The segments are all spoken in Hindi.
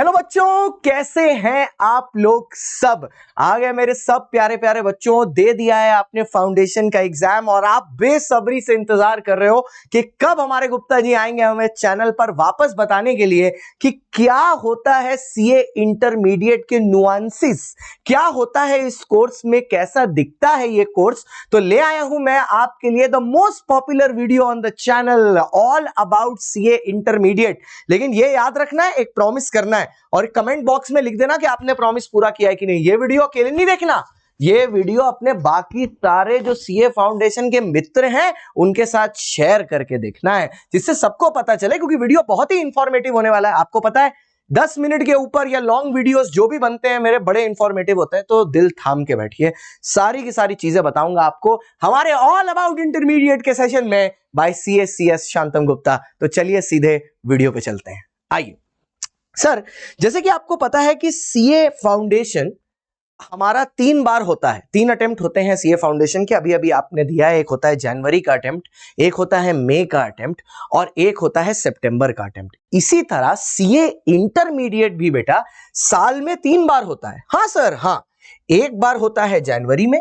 हेलो बच्चों, कैसे हैं आप लोग सब। आ गए मेरे सब प्यारे प्यारे बच्चों। दे दिया है आपने फाउंडेशन का एग्जाम और आप बेसब्री से इंतजार कर रहे हो कि कब हमारे गुप्ता जी आएंगे हमें चैनल पर वापस बताने के लिए कि क्या होता है सीए इंटरमीडिएट के नुआंसेस, क्या होता है इस कोर्स में, कैसा दिखता है ये कोर्स। तो ले आया हूं मैं आपके लिए the most popular video on the channel all about CA intermediate. लेकिन ये याद रखना है, एक प्रॉमिस करना है और कमेंट बॉक्स में लिख देना कि आपने प्रॉमिस पूरा किया है कि नहीं। ये वीडियो अकेले नहीं देखना, ये वीडियो अपने बाकी सारे जो सीए फाउंडेशन के मित्र हैं उनके साथ शेयर करके देखना है, जिससे सबको पता चले, क्योंकि वीडियो बहुत ही इंफॉर्मेटिव होने वाला है। आपको पता है 10 मिनट के ऊपर या लॉन्ग वीडियोस जो भी बनते हैं मेरे बड़े इंफॉर्मेटिव होते हैं, तो दिल थाम के बैठिए, सारी की सारी चीजें बताऊंगा आपको हमारे ऑल अबाउट इंटरमीडिएट के सेशन में बाय सीएस शांतम गुप्ता। तो चलिए सीधे वीडियो पे चलते हैं। आइए सर, जैसे कि आपको पता है कि सीए फाउंडेशन हमारा 3 बार होता है, 3 अटेम्प्ट होते हैं सीए फाउंडेशन के। अभी अभी आपने दिया है, एक होता है जनवरी का अटेम्प्ट, एक होता है मई का अटेम्प्ट और एक होता है सितंबर का अटेम्प्ट। इसी तरह सीए इंटरमीडिएट भी बेटा साल में 3 बार होता है। हाँ सर, हाँ, एक बार होता है जनवरी में,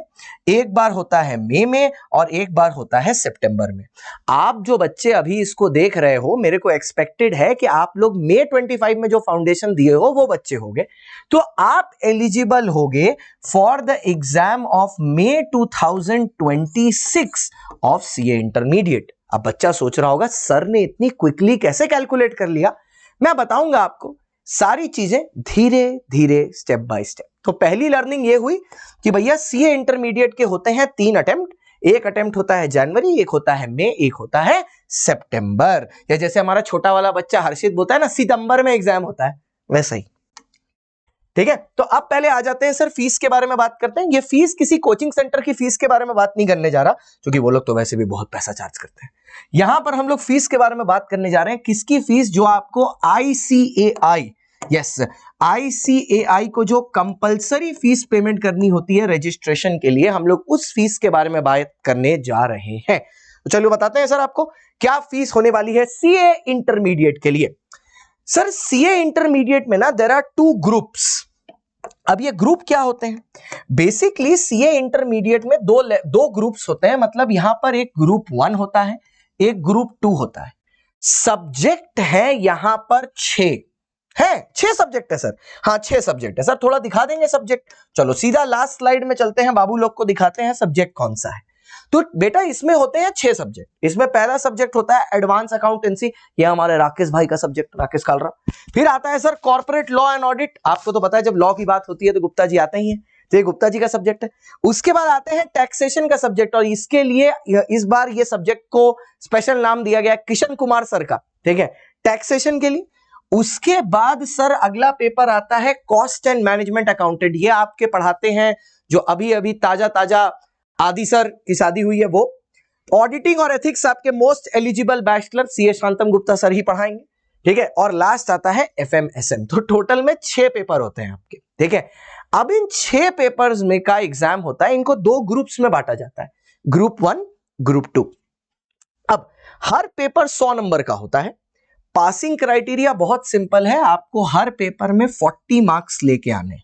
एक बार होता है मई में और एक बार होता है सितंबर में। आप जो बच्चे अभी इसको देख रहे हो, मेरे को एक्सपेक्टेड है कि आप लोग मई 25 में जो फाउंडेशन दिए हो वो बच्चे होंगे, तो आप एलिजिबल होगे for the exam of May 2026 of CA intermediate. अब बच्चा सोच रहा होगा सर ने इतनी क्विकली कैसे कैलकुलेट कर लिया। मैं बताऊंगा आपको सारी चीजें धीरे धीरे, स्टेप बाय स्टेप। तो पहली लर्निंग ये हुई कि भैया सीए इंटरमीडिएट के होते हैं 3 अटेम्प्ट। एक अटेम्प्ट होता है जनवरी, एक होता है मई, एक होता है सितंबर। या जैसे हमारा छोटा वाला बच्चा हर्षित बोलता है ना, सितंबर में एग्जाम होता है, वैसा ही। ठीक है, तो अब पहले आ जाते हैं सर फीस के बारे में बात करते हैं। ये फीस किसी कोचिंग सेंटर की फीस के बारे में बात नहीं करने जा रहा, क्योंकि वो लोग तो वैसे भी बहुत पैसा चार्ज करते हैं। यहां पर हम लोग फीस के बारे में बात करने जा रहे हैं। किसकी फीस? जो आपको आईसीएआई, यस, आईसीएआई को जो कंपलसरी फीस पेमेंट करनी होती है रजिस्ट्रेशन के लिए, हम लोग उस फीस के बारे में बात करने जा रहे हैं। तो चलो बताते हैं सर आपको क्या फीस होने वाली है सीए इंटरमीडिएट के लिए। सर सीए इंटरमीडिएट में ना देयर आर 2 ग्रुप्स। अब ये ग्रुप क्या होते हैं? बेसिकली सीए इंटरमीडिएट में दो ग्रुप्स होते हैं। मतलब यहां पर एक ग्रुप 1 होता है, एक ग्रुप 2 होता है। सब्जेक्ट है यहां पर 6 है, 6 सब्जेक्ट है सर। हाँ 6 सब्जेक्ट है सर। थोड़ा दिखा देंगे सब्जेक्ट? चलो सीधा लास्ट स्लाइड में चलते हैं, बाबू लोग को दिखाते हैं सब्जेक्ट कौन सा है। तो बेटा इसमें होते हैं 6 सब्जेक्ट। इसमें पहला सब्जेक्ट होता है एडवांस अकाउंटेंसी, ये हमारे राकेश भाई का सब्जेक्ट, राकेश कालरा। फिर आता है sir corporate law and audit. आपको तो पता है जब लॉ की बात होती है तो गुप्ता जी आते ही हैं, तो ये गुप्ता जी का सब्जेक्ट है। उसके बाद आते हैं टैक्सेशन का सब्जेक्ट, और इसके लिए इस बार ये सब्जेक्ट को स्पेशल नाम दिया गया किशन कुमार सर का, ठीक है, टैक्सेशन के लिए। उसके बाद सर अगला पेपर आता है कॉस्ट एंड मैनेजमेंट अकाउंटेंट। ये आपके पढ़ाते हैं जो अभी अभी ताजा ताजा आदि सर की शादी हुई है वो। ऑडिटिंग और एथिक्स आपके most eligible bachelor CA Shantam Gupta sir ही पढ़ाएंगे, ठीक है। और लास्ट आता है एफएमएसएम। तो टोटल में 6 पेपर होते हैं आपके, ठीक है। अब इन 6 पेपर्स में का एग्जाम होता है, इनको 2 ग्रुप्स में बांटा जाता है, ग्रुप 1, ग्रुप 2। अब हर पेपर 100 नंबर का होता है। पासिंग क्राइटेरिया बहुत सिंपल है, आपको हर पेपर में 40 मार्क्स लेके आने,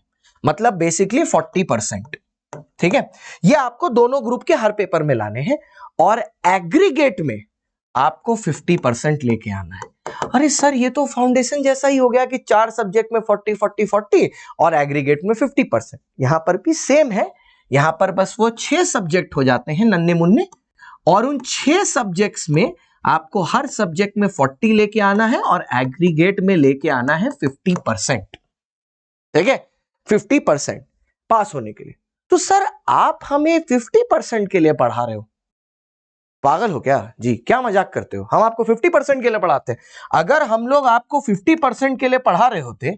मतलब बेसिकली 40%, ठीक है। ये आपको दोनों ग्रुप के हर पेपर में लाने हैं और एग्रीगेट में आपको 50% लेके आना है। अरे सर ये तो फाउंडेशन जैसा ही हो गया कि 4 सब्जेक्ट में 40 40 40 और एग्रीगेट में 50%। यहां पर भी सेम है, यहां पर बस वो 6 सब्जेक्ट हो जाते हैं नन्हे मुन्ने, और उन 6 सब्जेक्ट्स में आपको हर सब्जेक्ट में 40 लेके आना है और एग्रीगेट में लेके आना है 50%, ठीक है, 50% पास होने के लिए। तो सर आप हमें 50% के लिए पढ़ा रहे हो, पागल हो क्या जी? क्या मजाक करते हो? हम आपको 50% के लिए पढ़ाते हैं। अगर हम लोग आपको 50% के लिए पढ़ा रहे होते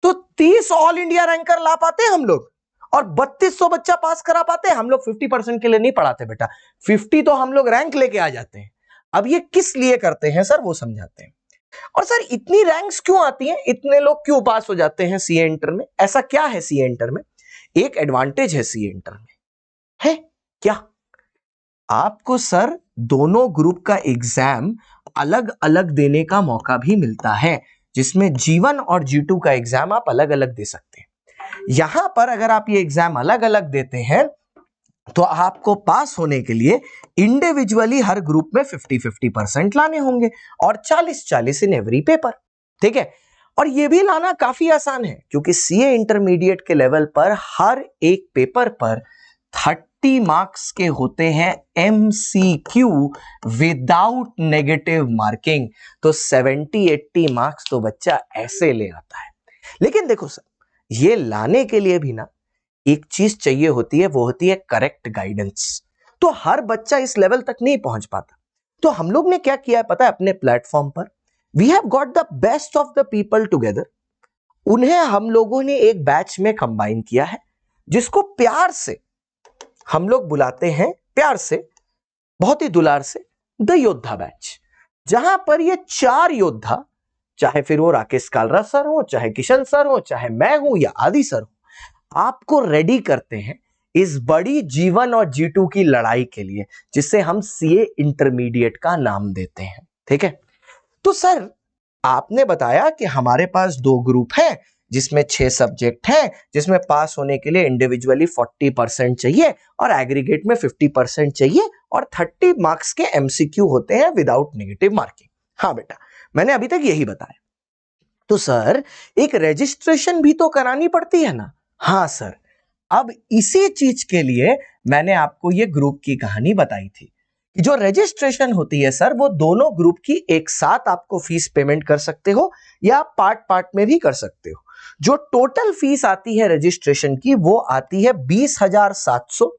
तो 30 ऑल इंडिया रैंकर ला पाते हम लोग और 3200 बच्चा पास करा पाते। हम लोग 50% के लिए नहीं पढ़ाते बेटा, 50 तो हम लोग रैंक लेके आ जाते हैं। अब ये किस लिए करते हैं सर, वो समझाते हैं। और सर इतनी रैंक्स क्यों आती हैं, इतने लोग क्यों पास हो जाते हैं सीए इंटर में? ऐसा क्या है सीए इंटर में? एक एडवांटेज है सीए इंटर में, है क्या? आपको सर दोनों ग्रुप का एग्जाम अलग अलग देने का मौका भी मिलता है। जिसमें G1 और G2 का एग्जाम आप अलग अलग दे सकते हैं। यहां पर अगर आप ये एग्जाम अलग अलग देते हैं तो आपको पास होने के लिए इंडिविजुअली हर ग्रुप में 50-50% लाने होंगे और 40-40 इन एवरी पेपर। ठीक है, और ये भी लाना काफी आसान है क्योंकि सीए इंटरमीडिएट के लेवल पर हर एक पेपर पर 30 मार्क्स के होते हैं एमसीक्यू विदाउट नेगेटिव मार्किंग। तो 70-80 मार्क्स तो बच्चा ऐसे ले आता है। लेकिन देखो सर, ये लाने के लिए भी ना एक चीज चाहिए होती है, वो होती है करेक्ट गाइडेंस। तो हर बच्चा इस लेवल तक नहीं पहुंच पाता। तो हम लोग ने क्या किया है पता है, अपने प्लेटफॉर्म पर we have got the best of the people together. उन्हें हम लोगों ने एक बैच में कंबाइन किया है जिसको प्यार से हम लोग बुलाते हैं, प्यार से, बहुत ही दुलार से, द योद्धा बैच। जहां पर ये 4 योद्धा, चाहे फिर वो राकेश कालरा सर हो, चाहे किशन सर हो, चाहे मैं हूं या आदि सर हो, आपको रेडी करते हैं इस बड़ी G1 और G2 की लड़ाई के लिए, जिसे हम सीए इंटरमीडिएट का नाम देते हैं। ठीक है, तो सर आपने बताया कि हमारे पास 2 ग्रुप हैं जिसमें 6 सब्जेक्ट हैं, जिसमें पास होने के लिए इंडिविजुअली 40% चाहिए और एग्रीगेट में 50% चाहिए और 30 मार्क्स के एमसीक्यू होते हैं विदाउट नेगेटिव मार्किंग। हाँ बेटा, मैंने अभी तक यही बताया। तो सर एक रजिस्ट्रेशन भी तो करानी पड़ती है ना? हाँ सर, अब इसी चीज के लिए मैंने आपको ये ग्रुप की कहानी बताई थी कि जो रजिस्ट्रेशन होती है सर, वो दोनों ग्रुप की एक साथ आपको फीस पेमेंट कर सकते हो या पार्ट पार्ट में भी कर सकते हो। जो टोटल फीस आती है रजिस्ट्रेशन की वो आती है 20,700।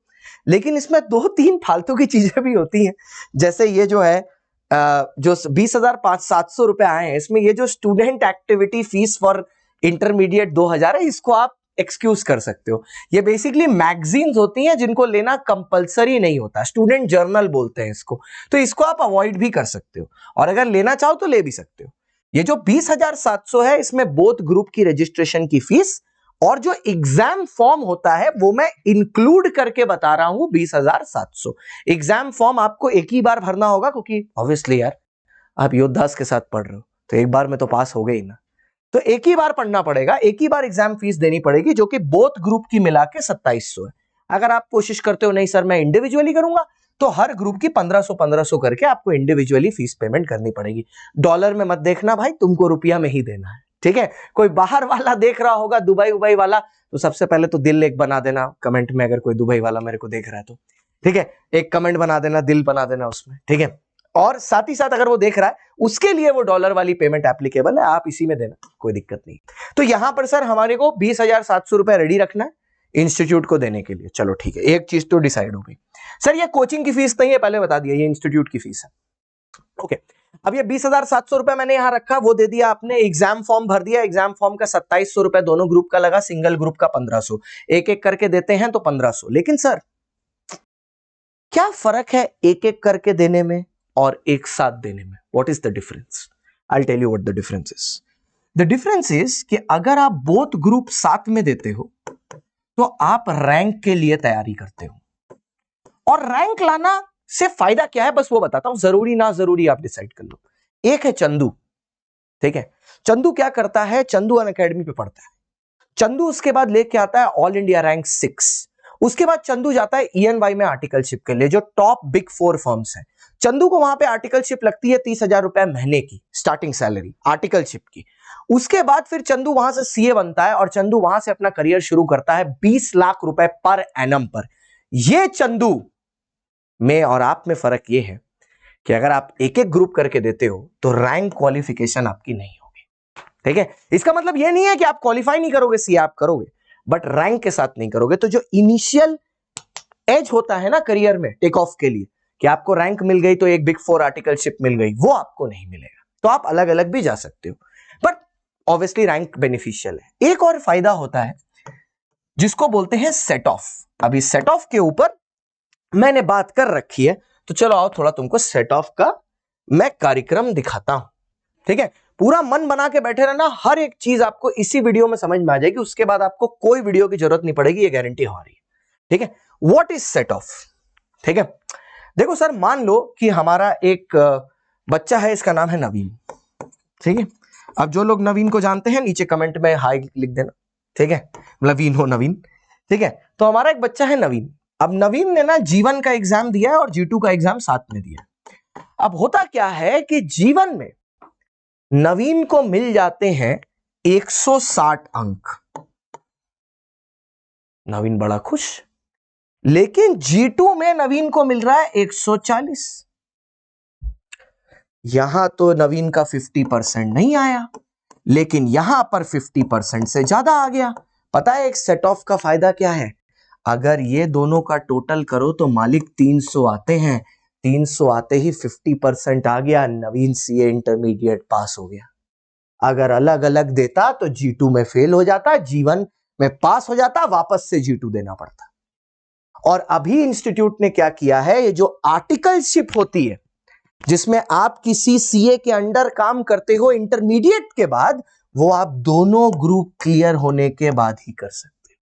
लेकिन इसमें 2-3 फालतू की चीजें भी होती हैं, जैसे ये जो है जो 20,700 रुपए आए हैं, इसमें ये जो student activity fees for intermediate 2,000 है, इसको आप एक्सक्यूज कर सकते हो। ये बेसिकली मैगजीन्स होती हैं जिनको लेना कंपलसरी नहीं होता, स्टूडेंट जर्नल बोलते हैं इसको, तो इसको आप अवॉइड भी कर सकते हो और अगर लेना चाहो तो ले भी सकते हो। ये जो 20,700 है, इसमें बोथ ग्रुप की रजिस्ट्रेशन की फीस और जो एग्जाम फॉर्म होता है वो मैं इंक्लूड करके बता रहा हूं 20,700। एग्जाम फॉर्म आपको एक ही बार भरना होगा क्योंकि ऑब्वियसली यार आप योद्धास के साथ पढ़ रहे हो तो एक बार में तो पास हो गए ही ना, तो एक ही बार पढ़ना पड़ेगा, एक ही बार एग्जाम फीस देनी पड़ेगी जो कि बोथ ग्रुप की मिला के 2,700 है। अगर आप कोशिश करते हो नहीं सर मैं इंडिविजुअली करूंगा, तो हर ग्रुप की 1500 करके आपको इंडिविजुअली फीस पेमेंट करनी पड़ेगी। डॉलर में मत देखना भाई, तुमको रुपया में ही देना है। ठीक है, कोई बाहर वाला देख रहा होगा, दुबई उबई वाला, तो सबसे पहले तो दिल एक बना देना कमेंट में, अगर कोई दुबई वाला मेरे को देख रहा है तो ठीक है, एक कमेंट बना देना, दिल बना देना उसमें। ठीक है, और साथ ही साथ अगर वो देख रहा है उसके लिए वो डॉलर वाली पेमेंट एप्लीकेबल है, आप इसी में देना, कोई दिक्कत नहीं। तो यहां पर सर हमारे को 20,700 रुपए रेडी रखना है इंस्टीट्यूट को देने के लिए। चलो ठीक है, एक चीज तो डिसाइड हो गई। सर ये कोचिंग की फीस नहीं है, पहले बता दिया, ये इंस्टीट्यूट की फीस है। ओके, अब ये 20,700 रुपए मैंने यहां रखा, वो दे दिया आपने। एग्जाम फॉर्म भर दिया, एग्जाम फॉर्म का 2,700 रुपए दोनों ग्रुप का लगा, सिंगल ग्रुप का 1,500, एक एक करके देते हैं तो 1,500। लेकिन सर क्या फर्क है एक एक करके देने में और एक साथ देने में? What is the difference? I will tell you what the difference is. The difference is कि अगर आप बोथ ग्रुप साथ में देते हो तो आप रैंक के लिए तैयारी करते हो, और रैंक लाना से फायदा क्या है बस वो बताता हूं, जरूरी ना जरूरी आप डिसाइड कर लो। एक है चंदू, ठीक है, चंदू क्या करता है, चंदू अनअकैडमी पे पढ़ता है, चंदू उसके बाद लेके आता है ऑल इंडिया रैंक 6। उसके बाद चंदू जाता है ENY में आर्टिकलशिप के लिए, जो टॉप बिग 4 फर्म्स हैं। चंदू को वहां पे आर्टिकलशिप लगती है 30,000 रुपए महीने की स्टार्टिंग सैलरी आर्टिकलशिप की। उसके बाद फिर चंदू वहां से सीए बनता है और चंदू वहां से अपना करियर शुरू करता है 20 लाख रुपए पर एनम पर। ये चंदू में और आप में फर्क ये है कि अगर आप एक एक ग्रुप करके देते हो तो रैंक क्वालिफिकेशन आपकी नहीं होगी। ठीक है, इसका मतलब ये नहीं है कि आप क्वालिफाई नहीं करोगे, सीए आप करोगे बट रैंक के साथ नहीं करोगे। तो जो इनिशियल एज होता है ना करियर में टेक ऑफ के लिए, कि आपको रैंक मिल गई तो एक बिग 4 आर्टिकलशिप मिल गई, वो आपको नहीं मिलेगा। तो आप अलग अलग भी जा सकते हो, बट ऑब्वियसली रैंक बेनिफिशियल है। एक और फायदा होता है जिसको बोलते हैं सेट ऑफ। अभी सेट ऑफ के ऊपर मैंने बात कर रखी है, तो चलो आओ थोड़ा तुमको सेट ऑफ का मैं कार्यक्रम दिखाता हूं। ठीक है, पूरा मन बना के बैठे रहना, हर एक चीज आपको इसी वीडियो में समझ में आ जाएगी, उसके बाद आपको कोई वीडियो की जरूरत नहीं पड़ेगी, ये गारंटी हमारी है। ठीक है, व्हाट इज सेट ऑफ? ठीक है, देखो सर, मान लो कि हमारा एक बच्चा है, इसका नाम है नवीन। ठीक है, अब जो लोग नवीन को जानते हैं नीचे कमेंट में हाई लिख देना, ठीक है, नवीन हो नवीन, ठीक है। तो हमारा एक बच्चा है नवीन। अब नवीन ने ना जीवन का एग्जाम दिया है और G2 का एग्जाम साथ में दिया है। अब होता क्या है कि जीवन में नवीन को मिल जाते हैं 160 अंक, नवीन बड़ा खुश। लेकिन G2 में नवीन को मिल रहा है 140। यहां तो नवीन का 50% नहीं आया, लेकिन यहां पर 50% से ज्यादा आ गया। पता है एक सेट ऑफ का फायदा क्या है? अगर ये दोनों का टोटल करो तो मालिक 300 आते हैं। 300 आते ही 50% आ गया, नवीन सीए इंटरमीडिएट पास हो गया। अगर अलग अलग देता तो G2 में फेल हो जाता, जीवन में पास हो जाता, वापस से G2 देना पड़ता। और अभी इंस्टीट्यूट ने क्या किया है, ये जो आर्टिकलशिप होती है जिसमें आप किसी सीए के अंडर काम करते हो इंटरमीडिएट के बाद, वो आप दोनों ग्रुप क्लियर होने के बाद ही कर सकते हो।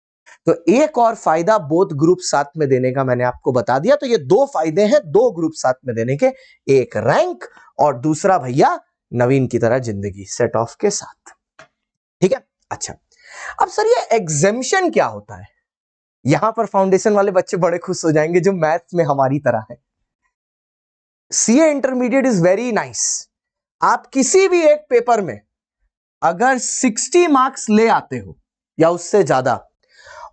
तो एक और फायदा बोथ ग्रुप साथ में देने का मैंने आपको बता दिया। तो ये दो फायदे हैं दो ग्रुप साथ में देने के, एक रैंक और दूसरा भैया नवीन की तरह जिंदगी सेट ऑफ के साथ, ठीक है। अच्छा, अब सर ये एग्जेम्पशन क्या होता है? यहां पर फाउंडेशन वाले बच्चे बड़े खुश हो जाएंगे जो मैथ्स में हमारी तरह है। CA intermediate is very nice. आप किसी भी एक पेपर में अगर 60 मार्क्स ले आते हो या उससे ज्यादा,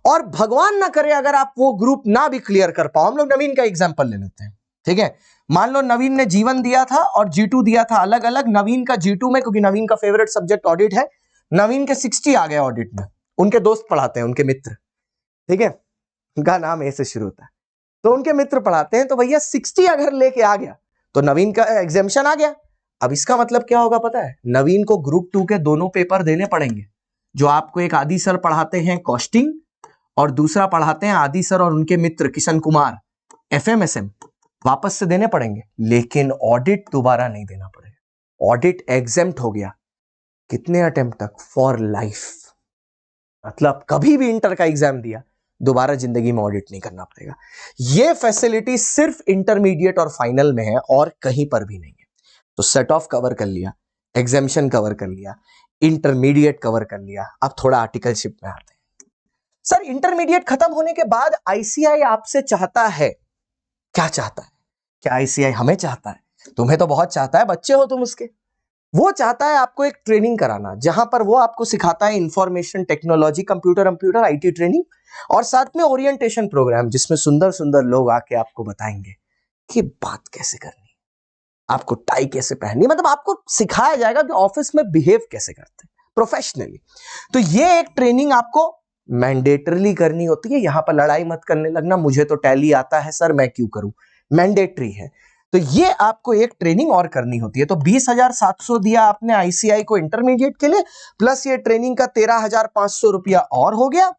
और भगवान ना करे अगर आप वो ग्रुप ना भी क्लियर कर पाओ, हम लोग नवीन का एग्जांपल ले लेते हैं, ठीक है। मान लो नवीन ने जीवन दिया था और G2 दिया था अलग अलग। नवीन का G2 में, क्योंकि नवीन का फेवरेट सब्जेक्ट ऑडिट है, नवीन के 60 आ गए ऑडिट में। उनके दोस्त पढ़ाते हैं, उनके मित्र, ठीक है, उनका नाम ए से शुरू होता है, तो उनके मित्र पढ़ाते हैं। तो भैया 60 अगर लेके आ गया तो नवीन का एग्जेम्पशन आ गया। अब इसका मतलब क्या होगा पता है? नवीन को ग्रुप 2 के दोनों पेपर देने पड़ेंगे। जो आपको एक आदि सर पढ़ाते हैं कॉस्टिंग और दूसरा पढ़ाते हैं आदि सर और उनके मित्र किशन कुमार FMSM, वापस से देने पड़ेंगे। लेकिन ऑडिट दोबारा नहीं देना पड़ेगा। ऑडिट एग्जेम्प्ट हो गया कितने अटेम्प्ट तक? For life. मतलब कभी भी इंटर का एग्जाम दिया दोबारा जिंदगी में ऑडिट नहीं करना पड़ेगा। यह फैसिलिटी सिर्फ इंटरमीडिएट और फाइनल में है और कहीं पर भी नहीं है। तो सेट ऑफ कवर कर लिया, एग्जामिशन कवर कर लिया, इंटरमीडिएट कवर कर लिया। अब थोड़ा आर्टिकलशिप में आते हैं। सर इंटरमीडिएट खत्म होने के बाद ICI आपसे चाहता है, क्या चाहता है? क्या ICI हमें चाहता है? तुम्हें तो बहुत चाहता है, बच्चे हो तुम उसके। वो चाहता है आपको एक ट्रेनिंग कराना जहां पर वो आपको सिखाता है information technology, computer IT training, और साथ में ओरिएंटेशन प्रोग्राम जिसमें सुंदर सुंदर लोग आके आपको बताएंगे कि बात कैसे करनी, आपको टाई कैसे पहननी, मतलब आपको सिखाया जाएगा कि ऑफिस में बिहेव कैसे करते हैं प्रोफेशनली। तो ये एक ट्रेनिंग आपको मैंडेटरीली करनी होती है। यहां पर लड़ाई मत करने लगना, मुझे तो टैली आता है सर मैं क्यों करूं, मैंडेटरी है। तो ये आपको एक ट्रेनिंग और करनी होती है। तो 20,700 दिया आपने ICI को इंटरमीडिएट के लिए, प्लस ये ट्रेनिंग का 13,500 रुपया और हो गया।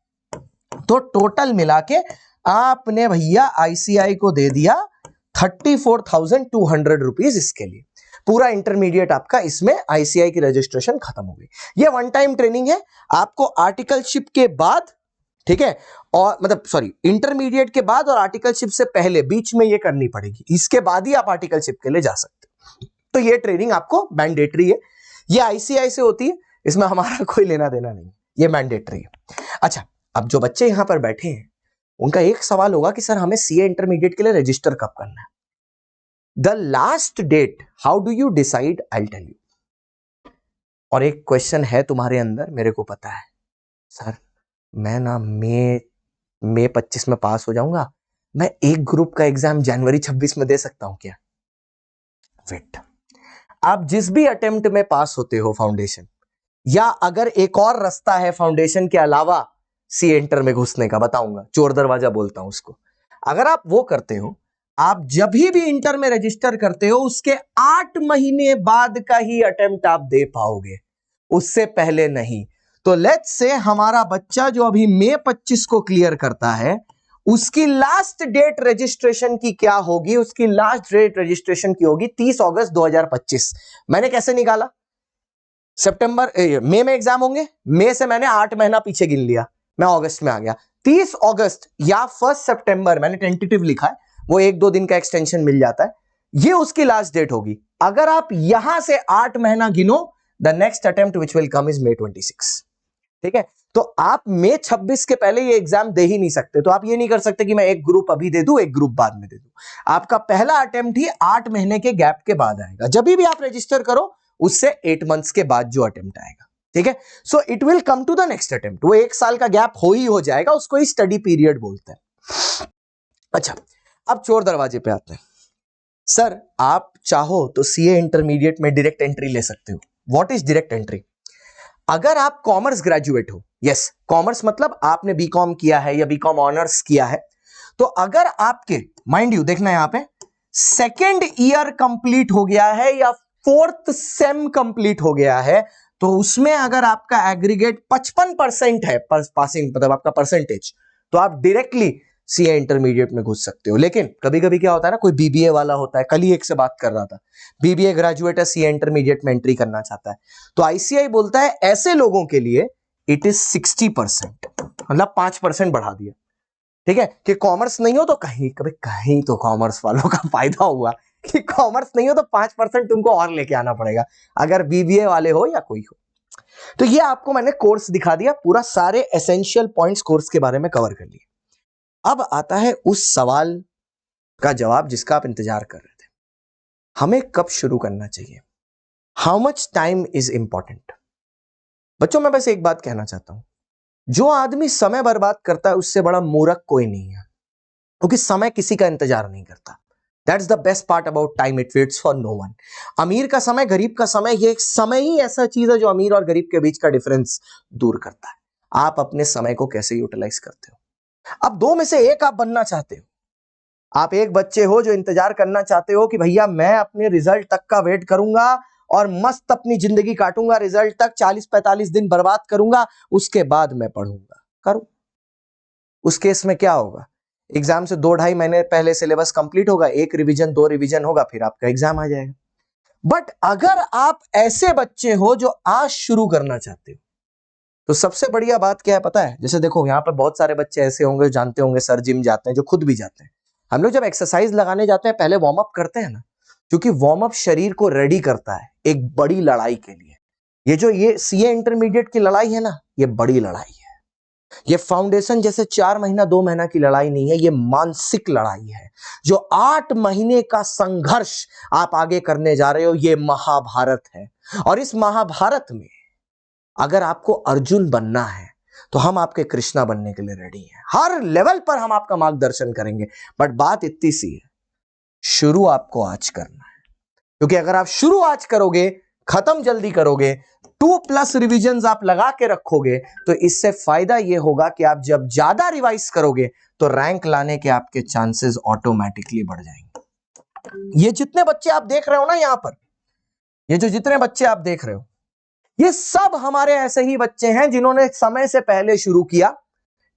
तो टोटल मिला के आपने भैया ICI को दे दिया 34,200 रुपीज इसके लिए। पूरा इंटरमीडिएट आपका इसमें ICI की रजिस्ट्रेशन खत्म हो गई। ये वन टाइम ट्रेनिंग है, आपको आर्टिकलशिप के बाद, ठीक है, और मतलब सॉरी इंटरमीडिएट के बाद और आर्टिकलशिप से पहले बीच में ये करनी पड़ेगी। इसके बाद ही आप आर्टिकलशिप के लिए जा सकते हो। तो ये ट्रेनिंग आपको मैंडेटरी है। ये ICI से होती है, इसमें हमारा कोई लेना देना नहीं, ये मैंडेटरी है। अच्छा, अब जो बच्चे यहां पर बैठे हैं उनका एक सवाल होगा कि सर हमें CA इंटरमीडिएट के लिए रजिस्टर कब करना है? The last date, how do you decide? I tell you. और एक क्वेश्चन है तुम्हारे अंदर, मेरे को पता है सर मैं ना मई 25 में पास हो जाऊंगा, मैं एक ग्रुप का एग्जाम जनवरी 26 में दे सकता हूं क्या? वेट, आप जिस भी अटेम्प्ट में पास होते हो फाउंडेशन, या अगर एक और रास्ता है फाउंडेशन के अलावा CA इंटर में घुसने का, बताऊंगा, चोर दरवाजा बोलता हूं उसको। अगर आप वो करते हो, आप जब भी इंटर में रजिस्टर करते हो उसके 8 महीने बाद का ही अटेम्प्ट आप दे पाओगे, उससे पहले नहीं। तो लेट्स से हमारा बच्चा जो अभी मई 25 को क्लियर करता है, उसकी लास्ट डेट रजिस्ट्रेशन की क्या होगी? उसकी लास्ट डेट रजिस्ट्रेशन की होगी 30 अगस्त 2025। मैंने कैसे निकाला? सितंबर मई में एग्जाम होंगे, मई से मैंने 8 महीना पीछे गिन लिया, मैं अगस्त में आ गया। 30 अगस्त या 1 सितंबर मैंने टेंटेटिव लिखा है, वो 1-2 दिन का एक्सटेंशन मिल जाता है, ये उसकी लास्ट डेट होगी। अगर आप यहां से 8 महीना गिनो the next attempt which will come is May 26। ठीक है, तो आप May 26 के पहले ये एग्जाम दे ही नहीं सकते। तो आप ये नहीं कर सकते कि मैं एक ग्रुप अभी दे दूं, एक ग्रुप बाद में दे दूं। आपका पहला अटेम्प्ट ही 8 महीने के गैप के बाद आएगा। जब भी आप रजिस्टर करो उससे 8 मंथ्स के बाद जो अटेम्प्ट आएगा। ठीक है, so it will come to the next attempt. वो 1 साल का गैप हो जाएगा, उसको ही स्टडी पीरियड बोलते हैं। अच्छा, अब चोर दरवाजे पे आते हैं। सर आप चाहो तो सीए इंटरमीडिएट में डायरेक्ट एंट्री ले सकते हो। What is direct entry? अगर आप कॉमर्स ग्रेजुएट हो, यस कॉमर्स मतलब आपने बीकॉम किया है या बीकॉम ऑनर्स किया है, तो अगर आपके, माइंड यू देखना यहां पे, सेकेंड ईयर कंप्लीट हो गया है या 4th सेम कंप्लीट हो गया है, तो उसमें अगर आपका एग्रीगेट 55% है पासिंग, मतलब आपका परसेंटेज, तो आप डायरेक्टली सीए इंटरमीडिएट में घुस सकते हो। लेकिन कभी कभी क्या होता है ना, कोई बीबीए वाला होता है, कल ही एक से बात कर रहा था, बीबीए ग्रेजुएट है, सीए इंटरमीडिएट में एंट्री करना चाहता है, तो आईसीआई बोलता है ऐसे लोगों के लिए इट इज 60%, मतलब 5% बढ़ा दिया। ठीक है, कि कॉमर्स नहीं हो तो कहीं तो कॉमर्स वालों का फायदा हुआ कि कॉमर्स नहीं हो तो 5% तुमको और लेके आना पड़ेगा, अगर बीबीए वाले हो या कोई हो। तो ये आपको मैंने कोर्स दिखा दिया, पूरा सारे एसेंशियल पॉइंट्स कोर्स के बारे में कवर कर लिए। अब आता है उस सवाल का जवाब जिसका आप इंतजार कर रहे थे, हमें कब शुरू करना चाहिए? How much time is important? बच्चों मैं बस एक बात कहना चाहता हूं, जो आदमी समय बर्बाद करता है उससे बड़ा मूर्ख कोई नहीं है, क्योंकि समय किसी का इंतजार नहीं करता। That's the best part about time, it waits for no one. अमीर का समय, गरीब का समय, ये एक समय ही ऐसा चीज है जो अमीर और गरीब के बीच का डिफरेंस दूर करता है। आप अपने समय को कैसे यूटिलाइज करते हो? अब दो में से एक आप बनना चाहते हो। आप एक बच्चे हो जो इंतजार करना चाहते हो कि भैया मैं अपने रिजल्ट तक का वेट करूंगा और मस्त अपनी जिंदगी काटूंगा, रिजल्ट तक 40-45 दिन बर्बाद करूंगा, उसके बाद मैं पढ़ूंगा। करूं? उस केस में क्या होगा? एग्जाम से 2-2.5 महीने पहले सिलेबस कंप्लीट होगा, 1 रिवीजन 2 रिवीजन होगा, फिर आपका एग्जाम आ जाएगा। बट अगर आप ऐसे बच्चे हो जो आज शुरू करना चाहते हो, तो सबसे बढ़िया बात क्या है पता है? जैसे देखो यहां पर बहुत सारे बच्चे ऐसे होंगे, जानते होंगे सर जिम जाते हैं, जो खुद भी जाते हैं। हम लोग जब एक्सरसाइज लगाने जाते हैं पहले वार्म अप करते हैं ना, क्योंकि वार्म अप शरीर को रेडी करता है एक बड़ी लड़ाई के लिए। ये सीए इंटरमीडिएट की लड़ाई है ना, ये बड़ी लड़ाई है। ये फाउंडेशन जैसे 4 महीना 2 महीना की लड़ाई नहीं है, ये मानसिक लड़ाई है। जो 8 महीने का संघर्ष आप आगे करने जा रहे हो, ये महाभारत है। और इस महाभारत में अगर आपको अर्जुन बनना है तो हम आपके कृष्णा बनने के लिए रेडी हैं। हर लेवल पर हम आपका मार्गदर्शन करेंगे। बट बात इतनी सी है, शुरू आपको आज करना है, क्योंकि अगर आप शुरू आज करोगे, खत्म जल्दी करोगे, 2+ रिविजन्स आप लगा के रखोगे, तो इससे फायदा यह होगा कि आप जब ज्यादा रिवाइज करोगे तो रैंक लाने के आपके चांसेस ऑटोमेटिकली बढ़ जाएंगे। ये जितने बच्चे आप देख रहे हो ना यहां पर, ये जो जितने बच्चे आप देख रहे हो, ये सब हमारे ऐसे ही बच्चे हैं जिन्होंने समय से पहले शुरू किया,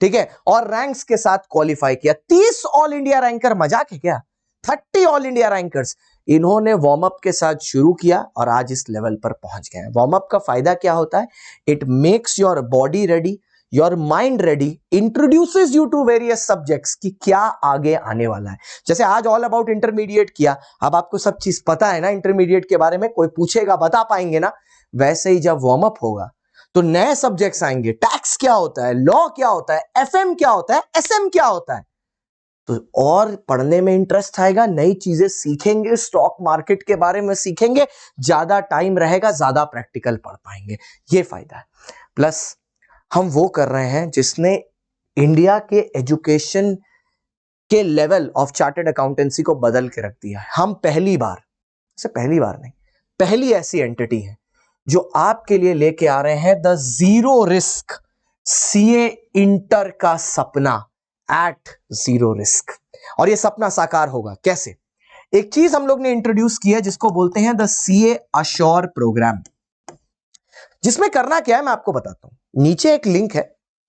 ठीक है, और रैंक्स के साथ क्वालिफाई किया। 30 ऑल इंडिया रैंकर मजाक है क्या? 30 ऑल इंडिया रैंकर्स, इन्होंने वार्म अप के साथ शुरू किया और आज इस लेवल पर पहुंच गए हैं। वार्म अप का फायदा क्या होता है? It makes your body ready, your mind ready, introduces you to various subjects कि क्या आगे आने वाला है। जैसे आज ऑल अबाउट इंटरमीडिएट किया, अब आपको सब चीज पता है ना इंटरमीडिएट के बारे में, कोई पूछेगा बता पाएंगे ना। वैसे ही जब वार्म अप होगा तो नए सब्जेक्ट्स आएंगे, टैक्स क्या होता है, लॉ क्या होता है, एफएम क्या होता है, एसएम क्या होता है, तो और पढ़ने में इंटरेस्ट आएगा, नई चीजें सीखेंगे, स्टॉक मार्केट के बारे में सीखेंगे, ज्यादा टाइम रहेगा, ज्यादा प्रैक्टिकल पढ़ पाएंगे। ये फायदा है। प्लस हम वो कर रहे हैं जिसने इंडिया के एजुकेशन के लेवल ऑफ चार्टर्ड अकाउंटेंसी को बदल के रख दिया है। हम पहली बार नहीं, पहली ऐसी एंटिटी है जो आपके लिए लेके आ रहे हैं the zero risk CA inter का सपना एट जीरो रिस्क। और ये सपना साकार होगा कैसे? एक चीज हम लोग ने इंट्रोड्यूस की है जिसको बोलते हैं द सीए अश्योर प्रोग्राम, जिसमें करना क्या है मैं आपको बताता हूं। नीचे एक लिंक है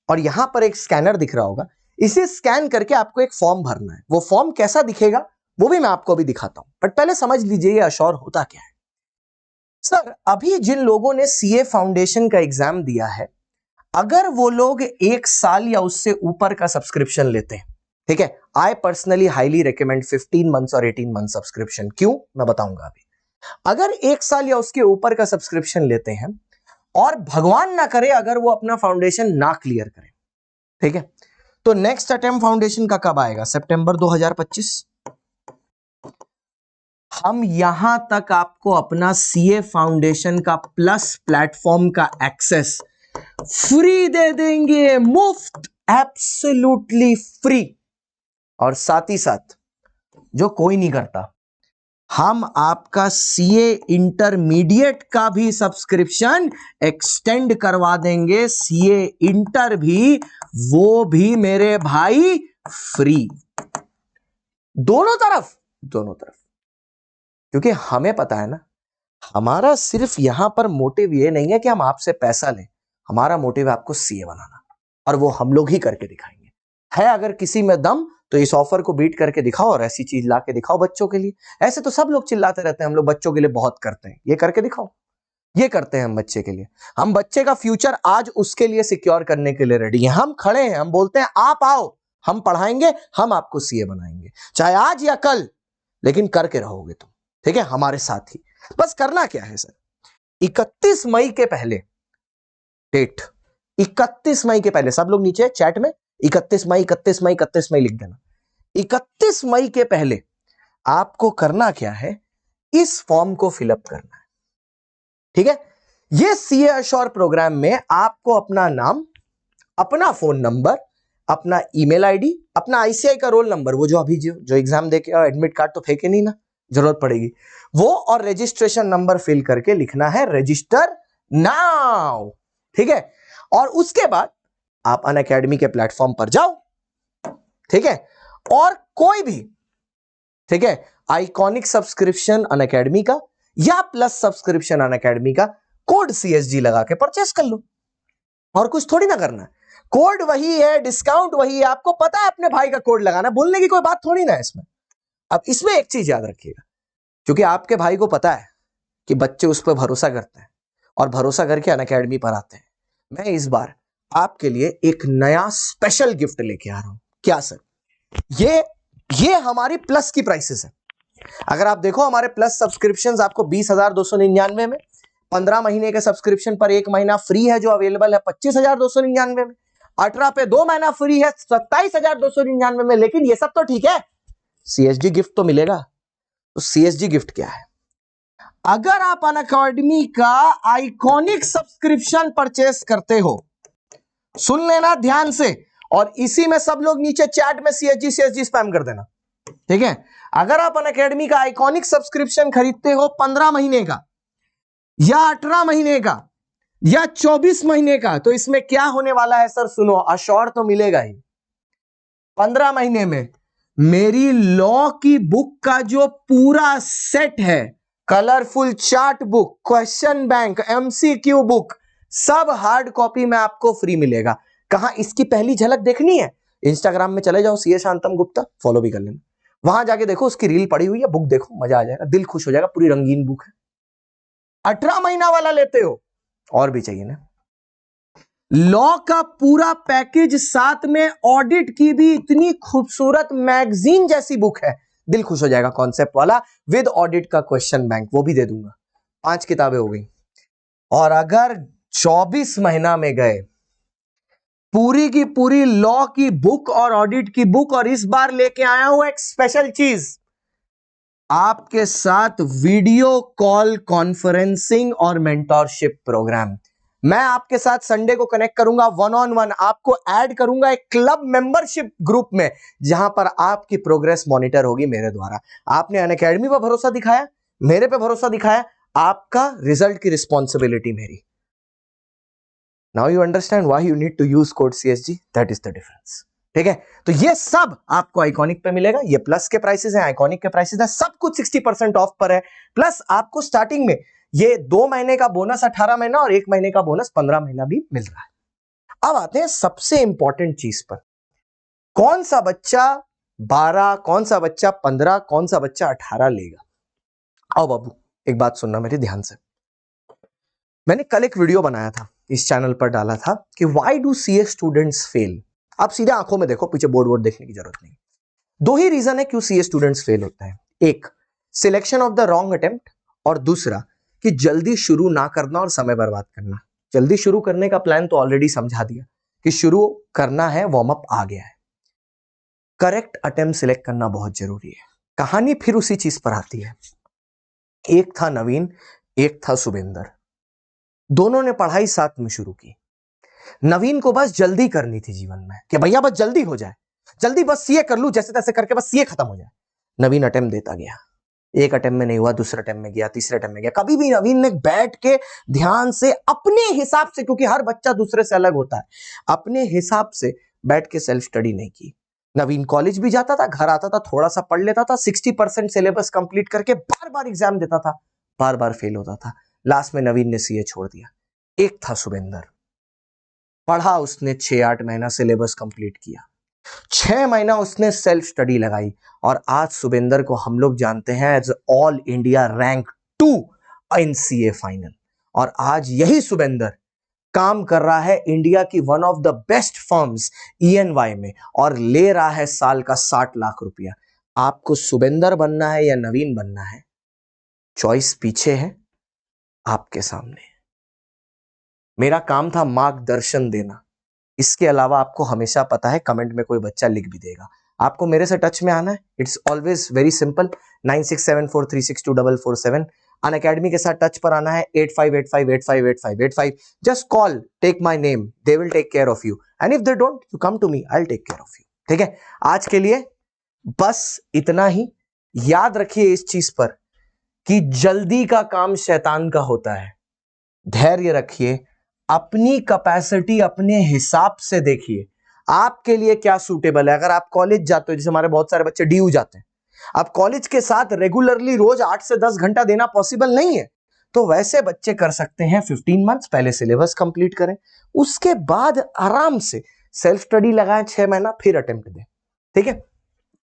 और यहां पर एक स्कैनर दिख रहा होगा, इसे स्कैन करके आपको एक फॉर्म भरना है। वो फॉर्म कैसा दिखेगा वो भी मैं आपको अभी दिखाता हूं, बट पहले समझ लीजिए ये अश्योर होता क्या है। सर अभी जिन लोगों ने सीए फाउंडेशन का एग्जाम दिया है, अगर वो लोग 1 साल या उससे ऊपर का सब्सक्रिप्शन लेते हैं, ठीक है, I personally highly recommend 15 months और 18 मंथ सब्सक्रिप्शन। क्यों? मैं बताऊंगा अभी। अगर 1 साल या उसके ऊपर का सब्सक्रिप्शन लेते हैं और भगवान ना करे अगर वो अपना फाउंडेशन ना क्लियर करे, ठीक है, तो नेक्स्ट अटेम्प्ट फाउंडेशन का कब आएगा? सितंबर 2025। हम यहां तक आपको अपना सीए फाउंडेशन का प्लस प्लेटफॉर्म का एक्सेस फ्री दे देंगे, मुफ्त, एब्सोल्युटली फ्री। और साथ ही साथ जो कोई नहीं करता, हम आपका सीए इंटरमीडिएट का भी सब्सक्रिप्शन एक्सटेंड करवा देंगे, सीए इंटर भी, वो भी मेरे भाई फ्री। दोनों तरफ, दोनों तरफ। क्योंकि हमें पता है ना, हमारा सिर्फ यहां पर मोटिव ये नहीं है कि हम आपसे पैसा लें, हमारा मोटिव है आपको सीए बनाना, और वो हम लोग ही करके दिखाएंगे। है अगर किसी में दम तो इस ऑफर को बीट करके दिखाओ और ऐसी चीज ला के दिखाओ बच्चों के लिए। ऐसे तो सब लोग चिल्लाते रहते हैं हम लोग बच्चों के लिए बहुत करते हैं, ये करके दिखाओ। ये करते हैं हम बच्चे के लिए, हम बच्चे का फ्यूचर आज उसके लिए सिक्योर करने के लिए रेडी हैं। हम खड़े हैं, हम बोलते हैं आप आओ, हम पढ़ाएंगे, हम आपको सीए बनाएंगे, चाहे आज या कल, लेकिन करके रहोगे तुम, ठीक है, हमारे साथ ही। बस करना क्या है सर, 31 मई के पहले डेट, 31 मई के पहले सब लोग नीचे चैट में 31 मई 31 मई 31 मई लिख देना। 31 मई के पहले आपको करना क्या है, इस फॉर्म को फिलअप करना है, ठीक है। ये सीए अश्योर प्रोग्राम में आपको अपना नाम, अपना फोन नंबर, अपना ईमेल आईडी, अपना आईसीआई का रोल नंबर, वो जो अभी जो एग्जाम देके एडमिट कार्ड तो फेंके नहीं ना, जरूरत पड़ेगी वो, और रजिस्ट्रेशन नंबर फिल करके लिखना है रजिस्टर नाउ, ठीक है। और उसके बाद आप अनअकैडमी के प्लेटफॉर्म पर जाओ, ठीक है, और कोई भी, ठीक है, आइकॉनिक सब्सक्रिप्शन अनअकैडमी का या प्लस सब्सक्रिप्शन अनअकैडमी का कोड सीएसजी लगा के परचेस कर लो। और कुछ थोड़ी ना करना है, कोड वही है, डिस्काउंट वही है, आपको पता है अपने भाई का कोड लगाना, बोलने की कोई बात थोड़ी ना है इसमें। अब इसमें एक चीज याद रखिएगा, क्योंकि आपके भाई को पता है कि बच्चे उस पर भरोसा करते हैं और भरोसा करके अनअकैडमी पर आते हैं, मैं इस बार आपके लिए एक नया स्पेशल गिफ्ट लेके आ रहा हूं। क्या सर? ये हमारी प्लस की प्राइसेस है। अगर आप देखो हमारे प्लस सब्सक्रिप्शंस आपको 20,299 में, 15 महीने के सब्सक्रिप्शन पर 1 महीना फ्री है जो अवेलेबल है 25,299 में, 18 पे 2 महीना फ्री है 27,299 में। लेकिन ये सब तो ठीक है, सीएसजी गिफ्ट तो मिलेगा। तो सीएसजी गिफ्ट क्या है? अगर आप अनअकैडमी का आइकॉनिक सब्सक्रिप्शन परचेस करते हो, सुन लेना ध्यान से, और इसी में सब लोग नीचे चैट में सीएसजी स्पैम कर देना, ठीक है। अगर आप अनअकैडमी का आइकॉनिक सब्सक्रिप्शन खरीदते हो 15 महीने का या 18 महीने का या 24 महीने का, तो इसमें क्या होने वाला है सर? सुनो, अश्योर तो मिलेगा ही। 15 महीने में मेरी लॉ की बुक का जो पूरा सेट है, colourful chart book, question bank, MCQ book, सब हार्ड कॉपी में आपको फ्री मिलेगा। कहां इसकी पहली झलक देखनी है? इंस्टाग्राम में चले जाओ, सीए शांतम गुप्ता, फॉलो भी कर लेना, वहां जाके देखो, उसकी रील पड़ी हुई है, बुक देखो, मजा आ जाएगा, दिल खुश हो जाएगा, पूरी रंगीन बुक है। 18 महीना वाला लेते हो, और भी चाहिए ना, लॉ का पूरा पैकेज, साथ में ऑडिट की भी इतनी खूबसूरत मैगजीन जैसी बुक है, दिल खुश हो जाएगा, कॉन्सेप्ट वाला विद ऑडिट का क्वेश्चन बैंक, वो भी दे दूंगा। 5 किताबें हो गई। और अगर 24 महीना में गए, पूरी की पूरी लॉ की बुक और ऑडिट की बुक, और इस बार लेके आया हूं एक स्पेशल चीज, आपके साथ वीडियो कॉल कॉन्फ्रेंसिंग और मेंटरशिप प्रोग्राम। मैं आपके साथ संडे को कनेक्ट करूंगा 1-on-1, आपको ऐड करूंगा एक क्लब मेंबरशिप ग्रुप में, जहां पर आपकी प्रोग्रेस मॉनिटर होगी मेरे द्वारा। आपने अनअकैडमी पर भरोसा दिखाया, मेरे पे भरोसा दिखाया, आपका रिजल्ट की रिस्पॉन्सिबिलिटी मेरी। Now you understand why you need to use code CSG, that is the difference, ठीक है। तो ये सब आपको आइकॉनिक पे मिलेगा, ये प्लस के प्राइसेस हैं, आइकॉनिक के प्राइसेस हैं, सब कुछ 60% ऑफ पर है। प्लस आपको स्टार्टिंग में ये 2 महीने का बोनस 18 महीना और 1 महीने का बोनस 15 महीना भी मिल रहा है। अब आते हैं सबसे इंपॉर्टेंट चीज पर, कौन सा बच्चा 12, कौन सा बच्चा 15, कौन सा बच्चा 18 लेगा। आओ बाबू, एक बात सुनना मेरे ध्यान से। मैंने कल एक वीडियो बनाया था, इस चैनल पर डाला था कि why do CA students fail. आप सीधे आंखों में देखो, पीछे बोर्ड देखने की जरूरत नहीं। 2 ही रीजन है क्यों सीए स्टूडेंट्स फेल होते हैं। एक, selection of the wrong attempt, और दूसरा कि जल्दी शुरू ना करना और समय बर्बाद करना। जल्दी शुरू करने का प्लान तो ऑलरेडी समझा दिया कि शुरू करना है, वार्म अप आ गया है। करेक्ट अटेम्प्ट सिलेक्ट करना बहुत जरूरी है। कहानी फिर उसी चीज पर आती है। एक था नवीन, एक था शुभेंदर। दोनों ने पढ़ाई साथ में शुरू की। नवीन को बस जल्दी करनी थी जीवन में कि भैया बस जल्दी हो जाए, जल्दी बस सीए कर लूं, जैसे तैसे करके बस सीए खत्म हो जाए। नवीन अटेम्प्ट देता गया, एक अटेम्प्ट में नहीं हुआ, दूसरे अटेम्प्ट में गया, तीसरे अटेम्प्ट में गया। कभी भी नवीन ने बैठ के ध्यान से अपने हिसाब से, क्योंकि हर बच्चा दूसरे से अलग होता है, अपने हिसाब से बैठ के सेल्फ स्टडी नहीं की। नवीन कॉलेज भी जाता था, घर आता था, थोड़ा सा पढ़ लेता था, 60% सिलेबस कंप्लीट करके बार बार एग्जाम देता था, बार बार फेल होता था। लास्ट में नवीन ने सीए छोड़ दिया। एक था शुभेंदर, पढ़ा उसने 6-8 महीना, सिलेबस कंप्लीट किया, 6 महीना उसने सेल्फ स्टडी लगाई, और आज शुभेंदर को हम लोग जानते हैं as all India rank 2 in CA final. और आज यही शुभेंदर काम कर रहा है इंडिया की one of the best firms ENY में, और ले रहा है साल का 60 लाख रुपया। आपको शुभेंदर बनना है या नवीन बनना है, चॉइस पीछे है, आपके सामने। मेरा काम था मार्गदर्शन देना, इसके अलावा आपको हमेशा पता है कमेंट में कोई बच्चा लिख भी देगा। आपको मेरे से टच में आना है, it's always very simple, 9674362447। Unacademy के साथ टच पर आना है, 8585858585। Just call, take my name, they will take care of you, and if they don't, you come to me, I will take care of you. ठीक है, आज के लिए बस इतना ही। याद रखिए इस चीज पर कि जल्दी का काम शैतान का होता है। धैर्य रखिए, अपनी कैपेसिटी अपने हिसाब से देखिए, आपके लिए क्या सूटेबल है। अगर आप कॉलेज जाते हो, जैसे हमारे बहुत सारे बच्चे DU जाते हैं, अब कॉलेज के साथ रेगुलरली रोज 8 से 10 घंटा देना पॉसिबल नहीं है, तो वैसे बच्चे कर सकते हैं 15 मंथ्स, पहले सिलेबस कंप्लीट करें, उसके बाद आराम से सेल्फ स्टडी लगाएं 6 महीना, फिर अटेम्प्ट दें। ठीक है,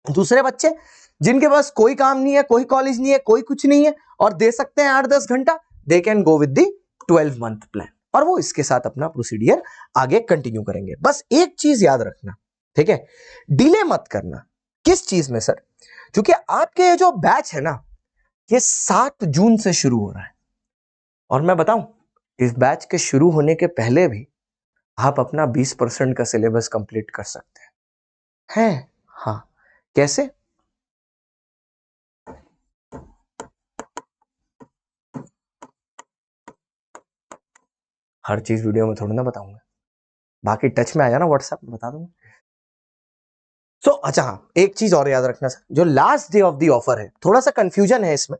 दूसरे बच्चे जिनके पास कोई काम नहीं है, कोई कॉलेज नहीं है, कोई कुछ नहीं है, और दे सकते हैं 8-10 घंटा, they can go with the 12 month plan, और वो इसके साथ अपना प्रोसीडियर आगे कंटिन्यू करेंगे। बस एक चीज याद रखना, ठीक है, डिले मत करना। किस चीज में सर? क्योंकि आपके ये जो बैच है ना, ये 7 जून से शुरू हो रहा है, और मैं बताऊं, इस बैच के शुरू होने के पहले भी आप अपना 20% का सिलेबस कंप्लीट कर सकते हैं। हाँ, कैसे? हर चीज वीडियो में थोड़ी ना बताऊंगा, बाकी टच में आ जाना, व्हाट्सएप में बता दूंगा। अच्छा हाँ, एक चीज और याद रखना सर, जो last day of the offer है, थोड़ा सा कंफ्यूजन है इसमें,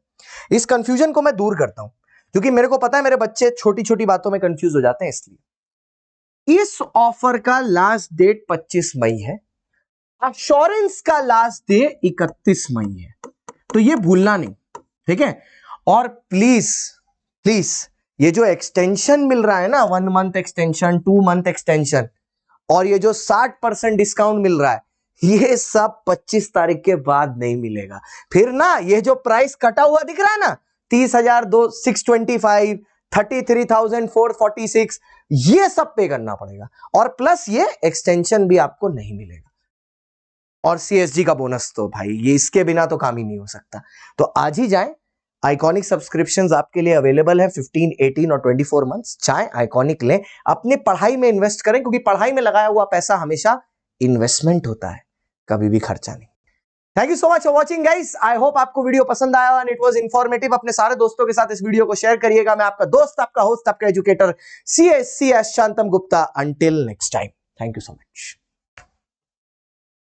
इस कंफ्यूजन को मैं दूर करता हूं, क्योंकि मेरे को पता है मेरे बच्चे छोटी छोटी बातों में कंफ्यूज हो जाते हैं। इसलिए इस ऑफर का लास्ट डेट 25 मई है, एश्योरेंस का लास्ट डे 31 मई है, तो ये भूलना नहीं, ठीक है। और प्लीज प्लीज, ये जो एक्सटेंशन मिल रहा है ना, 1 मंथ एक्सटेंशन, 2 मंथ एक्सटेंशन, और ये जो 60% डिस्काउंट मिल रहा है, ये सब 25 तारीख के बाद नहीं मिलेगा। फिर ना ये जो प्राइस कटा हुआ दिख रहा है ना, 30,625, 33,446, ये सब पे करना पड़ेगा, और प्लस ये एक्सटेंशन भी आपको नहीं मिलेगा, और CSG का बोनस तो भाई ये इसके बिना तो काम ही नहीं हो सकता। तो आज ही जाएं, आइकॉनिक सब्सक्रिप्शंस आपके लिए अवेलेबल है 15, 18 और 24 मंथ्स। चाहे आइकॉनिक लें, अपनी पढ़ाई में इन्वेस्ट करें, क्योंकि पढ़ाई में लगाया हुआ पैसा हमेशा इन्वेस्टमेंट होता है, कभी भी खर्चा नहीं। Thank you so much for watching guys, I hope आपको वीडियो पसंद आया एंड इट वाज इंफॉर्मेटिव। अपने सारे दोस्तों के साथ इस वीडियो को शेयर करिएगा। मैं आपका दोस्त, आपका होस्ट, आपका educator CS Shantam Gupta. Until next time, thank you so much.